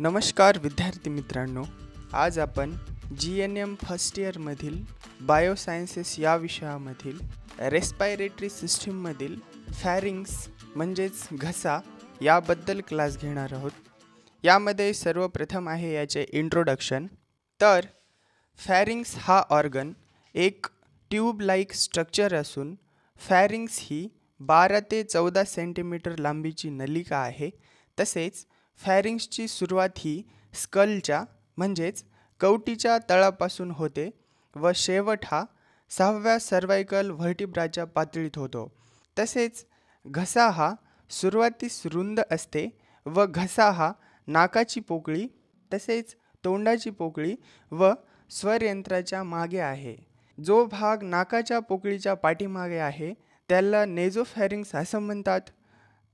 नमस्कार विद्यार्थी मित्रांनो, आज आपण GNM फर्स्ट इयरमधील बायोसायन्सेस या विषयामधील रेस्पायरेटरी सिस्टीममधील फॅरिंग्स म्हणजेच घसा याबद्दल क्लास घेणार आहोत. यामध्ये सर्वप्रथम आहे याचे इंट्रोडक्शन. तर फॅरिंग्स हा ऑर्गन एक ट्यूब लाईक स्ट्रक्चर असून फॅरिंग्स ही 12 ते 14 सेंटीमीटर लांबीची नलिका आहे. तसेच फॅरिंग्सची सुरुवात ही स्कलच्या म्हणजेच कवटीच्या तळापासून होते व शेवट हा 6व्या सर्वायकल व्हर्टिब्राच्या पातळीत होतो. तसेच घसा हा सुरुवातीस रुंद असते व घसा हा नाकाची पोकळी तसेच तोंडाची पोकळी व स्वरयंत्राच्या मागे आहे. जो भाग नाकाच्या पोकळीच्या पाठीमागे आहे त्याला नेझोफॅरिंग्स असं म्हणतात.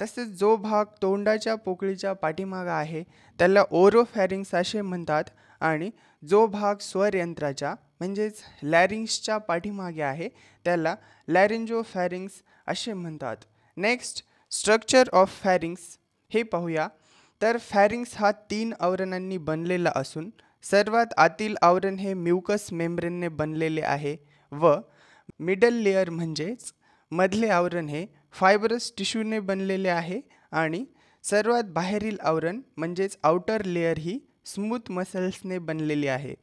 तसेच जो भाग तोंडाच्या पोकळीच्या पाठीमागे आहे त्याला ओरोफॅरिंग्स असे म्हणतात आणि जो भाग स्वरयंत्राच्या म्हणजेच लॅरिंग्सच्या पाठीमागे आहे त्याला लॅरिंजोफॅरिंग्स असे म्हणतात. नेक्स्ट, स्ट्रक्चर ऑफ फॅरिंग्स हे पाहूया. तर फॅरिंग्स हा 3 आवरणांनी बनलेला असून सर्वात आतील आवरण हे म्युकस मेम्ब्रेनने बनलेले आहे व मिडल लेयर म्हणजेच मधले आवरण हे फायबरस टिश्यूने बनलेले आहे आणि सर्वात बाहेरील आवरण म्हणजेच आउटर लेयर ही स्मूथ मसल्सने बनलेली आहे.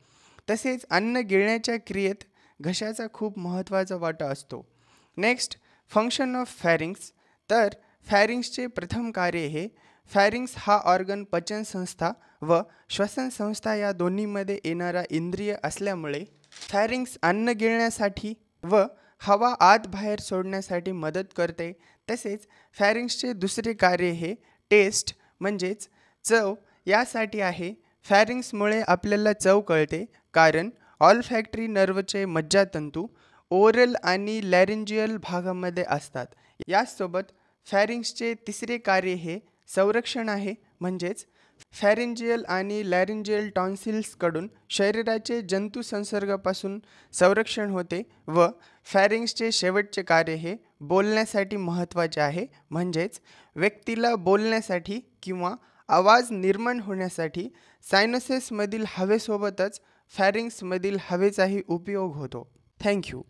तसेच अन्न गिळण्याच्या क्रियेत घशाचा खूप महत्त्वाचा वाटा असतो. Next, function of pharynx. तर फॅरिंग्सचे प्रथम कार्य हे फॅरिंग्स हा ऑर्गन पचनसंस्था व श्वसनसंस्था या दोन्हीमध्ये येणारा इंद्रिय असल्यामुळे फॅरिंग्स अन्न गिळण्यासाठी व हवा आत बाहेर सोडण्यासाठी मदत करते. तसेच फॅरिंग्सचे दुसरे कार्य हे टेस्ट म्हणजेच चव यासाठी आहे. फॅरिंग्समुळे आपल्याला चव कळते कारण ऑलफॅक्टरी नर्वचे मज्जातंतू ओरल आणि लॅरिंजियल भागामध्ये असतात. याचसोबत फॅरिंग्सचे तिसरे कार्य हे संरक्षण आहे म्हणजेच फॅरिंजियल आणि लॅरिंजियल टॉन्सिल्सकडून शरीराचे जंतू संसर्गापासून संरक्षण होते व फॅरिंग्सचे शेवटचे कार्य हे बोलण्यासाठी महत्त्वाचे आहे म्हणजेच व्यक्तीला बोलण्यासाठी किंवा आवाज निर्माण होण्यासाठी सायनसेसमधील हवेसोबतच फॅरिंग्समधील हवेचाही उपयोग होतो. थँक्यू.